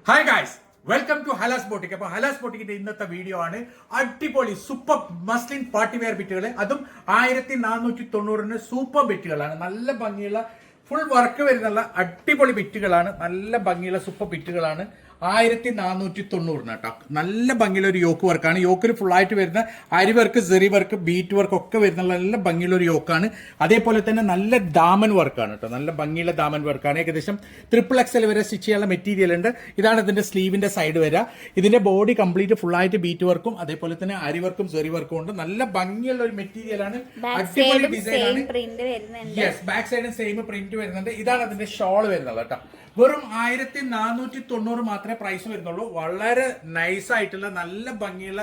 Hi guys, welcome to Hala's boutique. അപ്പോൾ ഹലാസ് ബോട്ടിക്കിന്റെ ഇന്നത്തെ video ആണ് അടിപൊളി സൂപ്പർ മസ്ലിൻ പാർട്ടി വെയർ ബിറ്റുകൾ. അതും 1490 സൂപ്പർ ബിറ്റുകളാണ്. നല്ല ഭംഗിയുള്ള ഫുൾ വർക്ക് വരുന്നുള്ള അടിപൊളി ബിറ്റുകളാണ്. നല്ല ഭംഗിയുള്ള സൂപ്പർ ബിറ്റുകളാണ്. 1490 കേട്ടോ. നല്ല ഭംഗിയുള്ള ഒരു യോക്ക് വർക്കാണ്. യോക്കിൽ ഫുൾ ആയിട്ട് വരുന്ന അരി വർക്ക്, സെറി വർക്ക്, ബീറ്റ് വർക്ക് ഒക്കെ വരുന്ന നല്ല ഭംഗിയുള്ള ഒരു യോക്കാണ്. അതേപോലെ തന്നെ നല്ല ദാമൻ വർക്കാണ് കേട്ടോ. നല്ല ഭംഗിയുള്ള ദാമൻ വർക്കാണ്. ഏകദേശം XXL വരെ സ്റ്റിച്ച് ചെയ്യാനുള്ള മെറ്റീരിയൽ ഉണ്ട്. ഇതാണ് ഇതിന്റെ സ്ലീവിന്റെ സൈഡ് വരിക. ഇതിന്റെ ബോഡി കംപ്ലീറ്റ് ഫുൾ ആയിട്ട് ബീറ്റ് വർക്കും അതേപോലെ തന്നെ അരി വർക്കും സെറി വർക്കും ഉണ്ട്. നല്ല ഭംഗിയുള്ള ഒരു മെറ്റീരിയൽ ആണ്. അടിപൊളി ഡിസൈൻ ആണ്. യെസ്, ബാക്ക് സൈഡും സെയിം പ്രിന്റ് വരുന്നുണ്ട്. ഇതാണ് അതിന്റെ ഷോൾ വരുന്നത് കേട്ടോ. വെറും 1490 മാത്രമേ പ്രൈസ് വരുന്നുള്ളൂ. വളരെ നൈസ് ആയിട്ടുള്ള നല്ല ഭംഗിയുള്ള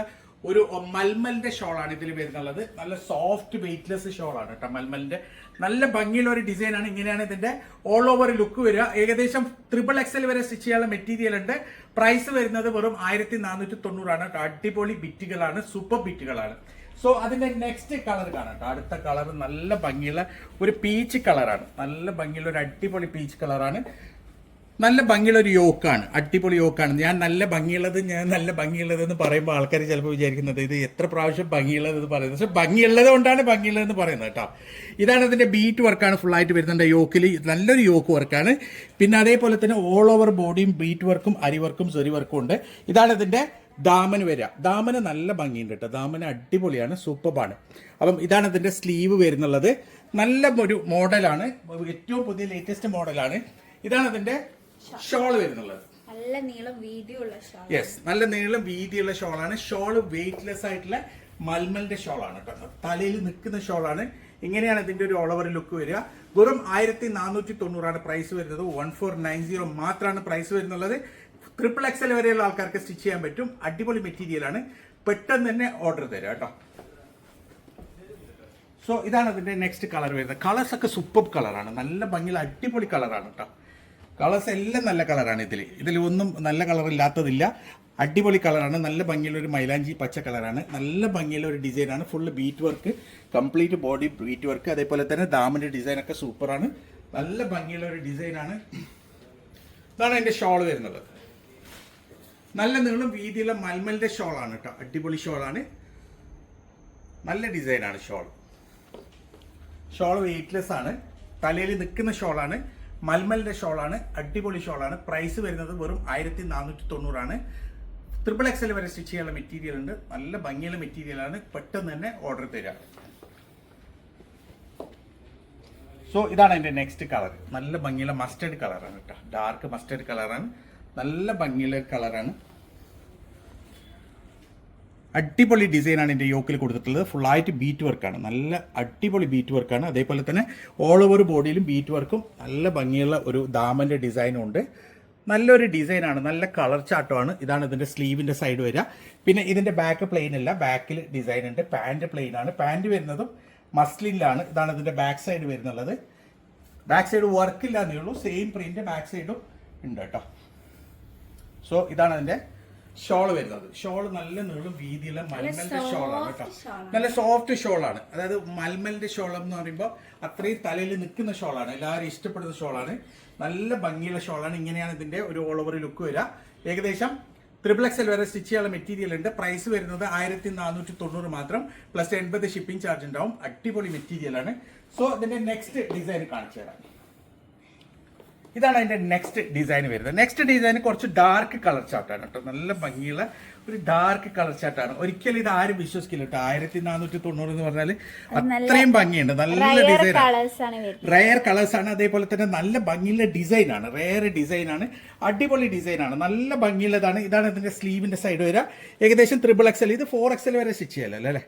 ഒരു മൽമലിന്റെ ഷോളാണ് ഇതിൽ വരുന്നുള്ളത്. നല്ല സോഫ്റ്റ് വെയിറ്റ്ലെസ് ഷോളാണ് കേട്ടോ. മൽമലിന്റെ നല്ല ഭംഗിയുള്ള ഒരു ഡിസൈൻ ആണ്. ഇങ്ങനെയാണ് ഇതിന്റെ ഓൾ ഓവർ ലുക്ക് വരിക. ഏകദേശം XXL വരെ സ്റ്റിച്ച് ചെയ്യാനുള്ള മെറ്റീരിയൽ ഉണ്ട്. പ്രൈസ് വരുന്നത് വെറും 1490 ആണ്. അടിപൊളി ബിറ്റുകളാണ്, സൂപ്പർ ബിറ്റുകളാണ്. സോ അതിന്റെ നെക്സ്റ്റ് കളർ കാണാം കേട്ടോ. അടുത്ത കളർ നല്ല ഭംഗിയുള്ള ഒരു പീച്ച് കളറാണ്. നല്ല ഭംഗിയുള്ള ഒരു അടിപൊളി പീച്ച് കളറാണ്. നല്ല ഭംഗിയുള്ള ഒരു യോക്കാണ്. അടിപൊളി യോക്കാണ്. ഞാൻ നല്ല ഭംഗിയുള്ളത് എന്ന് പറയുമ്പോൾ ആൾക്കാർ ചിലപ്പോൾ വിചാരിക്കുന്നത് ഇത് എത്ര പ്രാവശ്യം ഭംഗിയുള്ളത് എന്ന് പറയുന്നത്. പക്ഷെ ഭംഗിയുള്ളത് കൊണ്ടാണ് ഭംഗിയുള്ളതെന്ന് പറയുന്നത് കേട്ടോ. ഇതാണ് ഇതിന്റെ ബീറ്റ് വർക്കാണ് ഫുൾ ആയിട്ട് വരുന്നുണ്ട്. യോക്കിൽ നല്ലൊരു യോക്ക് വർക്കാണ്. പിന്നെ അതേപോലെ തന്നെ ഓൾ ഓവർ ബോഡിയും ബീറ്റ് വർക്കും അരി വർക്കും സെറി വർക്കും ഉണ്ട്. ഇതാണ് ഇതിന്റെ ദാമന് വരിക. ദാമന് നല്ല ഭംഗിയുണ്ട് കേട്ടോ. ദാമന് അടിപൊളിയാണ്, സൂപ്പറാണ്. അപ്പം ഇതാണ് ഇതിന്റെ സ്ലീവ് വരുന്നുള്ളത്. നല്ല ഒരു മോഡലാണ്, ഏറ്റവും പുതിയ ലേറ്റസ്റ്റ് മോഡലാണ്. ഇതാണ് അതിന്റെ ഷോൾ വരുന്നുള്ളത്. നല്ല നീളം വീതിയുള്ള ഷോൾ. യെസ്, നല്ല നീളം വീതിയുള്ള ഷോളാണ്. ഷോള് വെയിറ്റ്ലെസ് ആയിട്ടുള്ള മൽമലിന്റെ ഷോളാണ് കേട്ടോ. തലയിൽ നിൽക്കുന്ന ഷോളാണ്. ഇങ്ങനെയാണ് ഇതിന്റെ ഒരു ഓൾ ഓവർ ലുക്ക് വരിക. വെറും 1490 ആണ് പ്രൈസ് വരുന്നത്. 1490 മാത്രമാണ് പ്രൈസ് വരുന്നുള്ളത്. XXL വരെയുള്ള ആൾക്കാർക്ക് സ്റ്റിച്ച് ചെയ്യാൻ പറ്റും. അടിപൊളി മെറ്റീരിയൽ ആണ്. പെട്ടെന്ന് തന്നെ ഓർഡർ തരാം കേട്ടോ. സോ ഇതാണ് അതിന്റെ നെക്സ്റ്റ് കളർ വരുന്നത്. കളേഴ്സ് ഒക്കെ സൂപ്പർ കളറാണ്. നല്ല ഭംഗിയുള്ള അടിപൊളി കളറാണ് കേട്ടോ. കളേഴ്സ് എല്ലാം നല്ല കളറാണ്. ഇതിൽ ഒന്നും നല്ല കളർ ഇല്ലാത്തതില്ല. അടിപൊളി കളറാണ്. നല്ല ഭംഗിയുള്ള ഒരു മൈലാഞ്ചി പച്ച കളറാണ്. നല്ല ഭംഗിയുള്ള ഒരു ഡിസൈനാണ്. Full beat work, complete body beat work. അതേപോലെ തന്നെ ദാമിന്റെ ഡിസൈനൊക്കെ സൂപ്പറാണ്. നല്ല ഭംഗിയുള്ള ഒരു ഡിസൈനാണ്. ഇതാണ് അതിന്റെ ഷോൾ വരുന്നത്. നല്ല നീളം വീതിയുള്ള മൽമലിന്റെ ഷോളാണ് കേട്ടോ. അടിപൊളി ഷോളാണ്. നല്ല ഡിസൈനാണ് ഷോൾ. ഷോൾ വെയിറ്റ്ലെസ് ആണ്. തലയിൽ നിൽക്കുന്ന ഷോളാണ്. മൽമലിന്റെ ഷോളാണ്. അടിപൊളി ഷോളാണ്. പ്രൈസ് വരുന്നത് വെറും 1490 ആണ്. XXL വരെ സ്റ്റിച്ച് ചെയ്യാനുള്ള മെറ്റീരിയൽ ഉണ്ട്. നല്ല ഭംഗിയുള്ള മെറ്റീരിയലാണ്. പെട്ടെന്ന് തന്നെ ഓർഡർ തരാം. സോ ഇതാണ് അതിന്റെ നെക്സ്റ്റ് കളർ. നല്ല ഭംഗിയുള്ള മസ്റ്റേർഡ് കളറാണ് കേട്ടോ. ഡാർക്ക് മസ്റ്റേർഡ് കളറാണ്. നല്ല ഭംഗിയുള്ള കളറാണ്. അടിപൊളി ഡിസൈനാണ് എൻ്റെ യോക്കിൽ കൊടുത്തിട്ടുള്ളത്. ഫുള്ളായിട്ട് ബീറ്റ് വർക്കാണ്. നല്ല അടിപൊളി ബീറ്റ് വർക്കാണ്. അതേപോലെ തന്നെ ഓൾ ഓവർ ബോഡിയിലും ബീറ്റ് വർക്കും നല്ല ഭംഗിയുള്ള ഒരു ദാമൻ്റെ ഡിസൈനും ഉണ്ട്. നല്ലൊരു ഡിസൈനാണ്. നല്ല കളർ ചാട്ടമാണ്. ഇതാണ് ഇതിൻ്റെ സ്ലീവിൻ്റെ സൈഡ് വരിക. പിന്നെ ഇതിൻ്റെ ബാക്ക് പ്ലെയിൻ അല്ല, ബാക്കിൽ ഡിസൈൻ ഉണ്ട്. പാൻറ് പ്ലെയിൻ ആണ്. പാൻറ് വരുന്നതും മസ്ലിനിലാണ്. ഇതാണ് ഇതിൻ്റെ ബാക്ക് സൈഡ് വരുന്നുള്ളത്. ബാക്ക് സൈഡ് വർക്കില്ല എന്നേ ഉള്ളൂ. സെയിം പ്രിന്റ് ബാക്ക് സൈഡും ഉണ്ട് കേട്ടോ. സോ ഇതാണ് അതിൻ്റെ ഷോൾ വരുന്നത്. ഷോൾ നല്ല നീളം വീതിയുള്ള മൽമലിന്റെ ഷോളാണ് കേട്ടോ. നല്ല സോഫ്റ്റ് ഷോളാണ്. അതായത് മൽമലിന്റെ ഷോൾ എന്ന് പറയുമ്പോൾ അത്രയും തലയിൽ നിൽക്കുന്ന ഷോളാണ്. എല്ലാവരും ഇഷ്ടപ്പെടുന്ന ഷോളാണ്. നല്ല ഭംഗിയുള്ള ഷോളാണ്. ഇങ്ങനെയാണ് ഇതിന്റെ ഒരു ഓൾ ഓവർ ലുക്ക് വരിക. ഏകദേശം XXL വരെ സ്റ്റിച്ച് ചെയ്യാനുള്ള മെറ്റീരിയൽ ഉണ്ട്. പ്രൈസ് വരുന്നത് 1490 മാത്രം. പ്ലസ് 80 ഷിപ്പിംഗ് ചാർജ് ഉണ്ടാവും. അടിപൊളി മെറ്റീരിയൽ ആണ്. സോ ഇതിന്റെ നെക്സ്റ്റ് ഡിസൈൻ കാണിച്ചു തരാം. ഇതാണ് അതിന്റെ നെക്സ്റ്റ് ഡിസൈൻ വരുന്നത്. നെക്സ്റ്റ് ഡിസൈൻ കുറച്ച് ഡാർക്ക് കളർ ചാർട്ടാണ് കേട്ടോ. നല്ല ഭംഗിയുള്ള ഒരു ഡാർക്ക് കളർ ചാർട്ടാണ്. ഒരിക്കലും ഇത് ആരും വിശ്വസിക്കില്ല കേട്ടോ. 1490 എന്ന് പറഞ്ഞാൽ അത്രയും ഭംഗിയുണ്ട്. നല്ല ഡിസൈൻ, റയർ കളേഴ്സ് ആണ്. അതേപോലെ തന്നെ നല്ല ഭംഗിയുള്ള ഡിസൈനാണ്. റയർ ഡിസൈനാണ്. അടിപൊളി ഡിസൈനാണ്. നല്ല ഭംഗിയുള്ളതാണ്. ഇതാണ് ഇതിന്റെ സ്ലീവിന്റെ സൈഡ് വരിക. ഏകദേശം XXL. ഇത് 4XL വരെ സ്റ്റിച്ച് ചെയ്യാലോ അല്ലേ?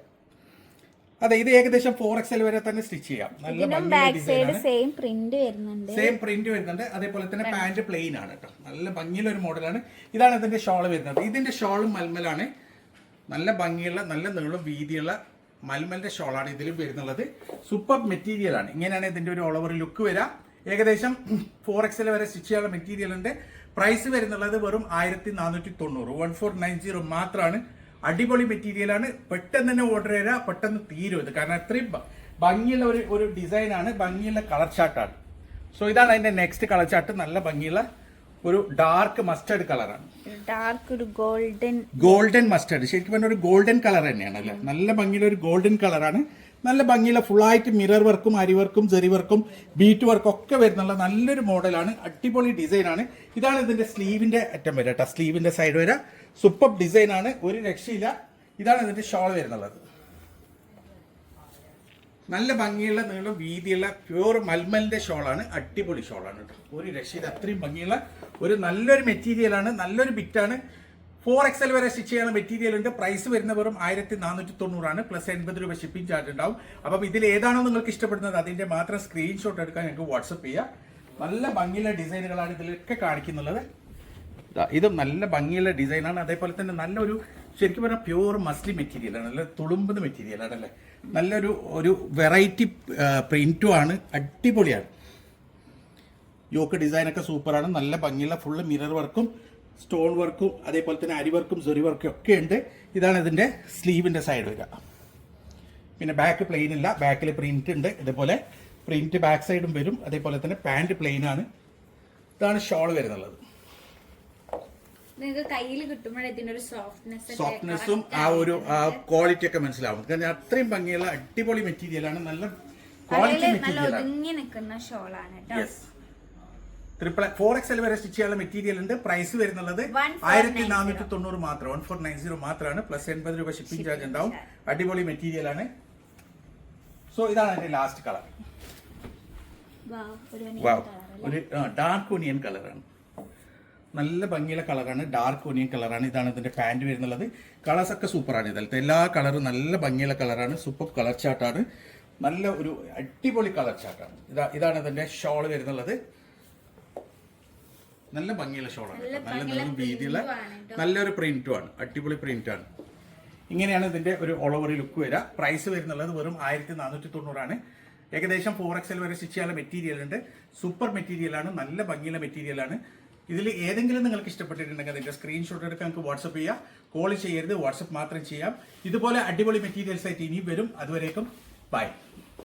അതെ, ഇത് ഏകദേശം 4XL വരെ തന്നെ സ്റ്റിച്ച് ചെയ്യാം. നല്ല സെയിം പ്രിന്റ് വരുന്നുണ്ട്. അതേപോലെ തന്നെ പാന്റ് പ്ലെയിൻ ആണ് കേട്ടോ. നല്ല ഭംഗിയുള്ള ഒരു മോഡലാണ്. ഇതാണ് ഇതിന്റെ ഷോൾ വരുന്നത്. ഇതിന്റെ ഷോളും മൽമലാണ്. നല്ല ഭംഗിയുള്ള നല്ല നീളം വീതിയുള്ള മൽമലിന്റെ ഷോളാണ് ഇതിലും വരുന്നുള്ളത്. സൂപ്പർ മെറ്റീരിയൽ ആണ്. ഇങ്ങനെയാണ് ഇതിന്റെ ഒരു ഓൾ ഓവർ ലുക്ക് വരിക. ഏകദേശം 4XL വരെ സ്റ്റിച്ച് ചെയ്യാനുള്ള മെറ്റീരിയൽ ഉണ്ട്. പ്രൈസ് വരുന്നുള്ളത് വെറും 1490, 1490 മാത്രമാണ്. അടിപൊളി മെറ്റീരിയലാണ്. പെട്ടെന്ന് തന്നെ ഓർഡർ ചെയ്താൽ പെട്ടെന്ന് തീരും ഇത്. കാരണം അത്രയും ഭംഗിയുള്ള ഒരു ഡിസൈനാണ്. ഭംഗിയുള്ള കളർ ചാർട്ടാണ്. സോ ഇതാണ് അതിന്റെ നെക്സ്റ്റ് കളർ ചാർട്ട്. നല്ല ഭംഗിയുള്ള ഒരു ഡാർക്ക് മസ്റ്റേർഡ് കളറാണ്. ഡാർക്ക് ഒരു ഗോൾഡൻ മസ്റ്റേർഡ്, ശരിക്കും പറഞ്ഞ ഒരു ഗോൾഡൻ കളർ തന്നെയാണ് അല്ലേ. നല്ല ഭംഗിയുള്ള ഒരു ഗോൾഡൻ കളറാണ്. നല്ല ഭംഗിയുള്ള ഫുള്ളായിട്ട് മിറർ വർക്കും അരി വർക്കും ജെറി വർക്കും ബീറ്റ് വർക്കും ഒക്കെ വരുന്നുള്ള നല്ലൊരു മോഡലാണ്. അടിപൊളി ഡിസൈനാണ്. ഇതാണ് ഇതിന്റെ സ്ലീവിന്റെ അറ്റം വരെ കേട്ടോ. സ്ലീവിന്റെ സൈഡ് വരെ സൂപ്പർ ഡിസൈനാണ്, ഒരു രക്ഷയില്ല. ഇതാണ് ഇതിന്റെ ഷോൾ വരുന്നുള്ളത്. നല്ല ഭംഗിയുള്ള നീളം വീതിയുള്ള പ്യൂർ മൽമലിന്റെ ഷോളാണ്. അടിപൊളി ഷോളാണ് കേട്ടോ, ഒരു രക്ഷയില്ല. അത്രയും ഭംഗിയുള്ള ഒരു നല്ലൊരു മെറ്റീരിയലാണ്, നല്ലൊരു ബിറ്റാണ്. 4XL വരെ സ്റ്റിച്ച് ചെയ്യാനുള്ള മെറ്റീരിയൽ ഉണ്ട്. പ്രൈസ് വരുന്ന വെറും 1490 പ്ലസ് 80 രൂപ ഷിപ്പിംഗ് ചാർജ് ഉണ്ടാവും. അപ്പം ഇതിൽ ഏതാണോ നിങ്ങൾക്ക് ഇഷ്ടപ്പെടുന്നത് അതിന്റെ മാത്രം സ്ക്രീൻഷോട്ട് എടുക്കാൻ ഞങ്ങൾക്ക് വാട്സപ്പ് ചെയ്യാം. നല്ല ഭംഗിയുള്ള ഡിസൈനുകളാണ് ഇതിലൊക്കെ കാണിക്കുന്നുള്ളത്. ഇതും നല്ല ഭംഗിയുള്ള ഡിസൈനാണ്. അതേപോലെ തന്നെ നല്ലൊരു ശരിക്കും പറഞ്ഞാൽ പ്യൂർ മസ്ലി മെറ്റീരിയലാണ്, നല്ല തുളുമ്പുന്ന മെറ്റീരിയലാണ് അല്ലേ. നല്ലൊരു വെറൈറ്റി പ്രിന്റും ആണ്, അടിപൊളിയാണ്. യോക്ക് ഡിസൈനൊക്കെ സൂപ്പറാണ്. നല്ല ഭംഗിയുള്ള ഫുള്ള് മിറർ വർക്കും സ്റ്റോൺ വർക്കും അതേപോലെ തന്നെ അരി വർക്കും സെറി വർക്കും ഒക്കെ ഉണ്ട്. ഇതാണ് ഇതിന്റെ സ്ലീവിന്റെ സൈഡ് വരിക. പിന്നെ ബാക്ക് പ്ലെയിൻ ഇല്ല, ബാക്കിൽ പ്രിന്റ് ഉണ്ട്. ഇതേപോലെ പ്രിന്റ് ബാക്ക് സൈഡും വരും. അതേപോലെ തന്നെ പാന്റ് പ്ലെയിൻ ആണ്. ഇതാണ് ഷോൾ വരുന്നുള്ളത്. സോഫ്റ്റ്നെസ്സും ആ ഒരു ക്വാളിറ്റി ഒക്കെ മനസ്സിലാവും. കാരണം അത്രയും ഭംഗിയുള്ള അടിപൊളി മെറ്റീരിയലാണ്, നല്ല ക്വാളിറ്റി മെറ്റീരിയലാണ്. 4XL വരെ സ്റ്റിച്ച് ചെയ്യാനുള്ള മെറ്റീരിയൽ ഉണ്ട്. പ്രൈസ് വരുന്നുള്ളത് 1490 മാത്രം, 1490 മാത്രമാണ്. പ്ലസ് 80 രൂപ ഷിപ്പിംഗ് ചാർജ് ഉണ്ടാവും. അടിപൊളി മെറ്റീരിയൽ ആണ്. സോ ഇതാണ് എന്റെ ലാസ്റ്റ് കളർ. ഒരു ഡാർക്ക് ഒനിയൻ കളറാണ്, നല്ല ഭംഗിയുള്ള കളറാണ്. ഡാർക്ക് ഒനിയൻ കളറാണ്. ഇതാണ് ഇതിന്റെ പാന്റ് വരുന്നുള്ളത്. കളേഴ്സ് ഒക്കെ സൂപ്പറാണ്. ഇതിലത്തെ എല്ലാ കളറും നല്ല ഭംഗിയുള്ള കളറാണ്. സൂപ്പർ കളർ ചാർട്ടാണ്, നല്ല ഒരു അടിപൊളി കളർ ചാർട്ടാണ്. ഇതാണ് ഇതിന്റെ ഷോൾ വരുന്നുള്ളത്. നല്ല ഭംഗിയുള്ള ഷോളാണ്, നല്ല വീതിയുള്ള നല്ലൊരു പ്രിന്റും ആണ്, അടിപൊളി പ്രിന്റ് ആണ്. ഇങ്ങനെയാണ് ഇതിന്റെ ഒരു ഓൾ ഓവർ ലുക്ക് വരിക. പ്രൈസ് വരുന്നുള്ളത് വെറും 1490. ഏകദേശം 4XL വരെ സ്റ്റിച്ച് ചെയ്യാനുള്ള മെറ്റീരിയൽ ഉണ്ട്. സൂപ്പർ മെറ്റീരിയലാണ്, നല്ല ഭംഗിയുള്ള മെറ്റീരിയലാണ്. ഇതിൽ ഏതെങ്കിലും നിങ്ങൾക്ക് ഇഷ്ടപ്പെട്ടിട്ടുണ്ടെങ്കിൽ അതിന്റെ സ്ക്രീൻഷോട്ട് എടുക്കാൻ നമുക്ക് വാട്സപ്പ് ചെയ്യാം. കോൾ ചെയ്യരുത്, വാട്സപ്പ് മാത്രം ചെയ്യാം. ഇതുപോലെ അടിപൊളി മെറ്റീരിയൽസ് ആയിട്ട് ഇനിയും വരും. അതുവരേക്കും ബൈ.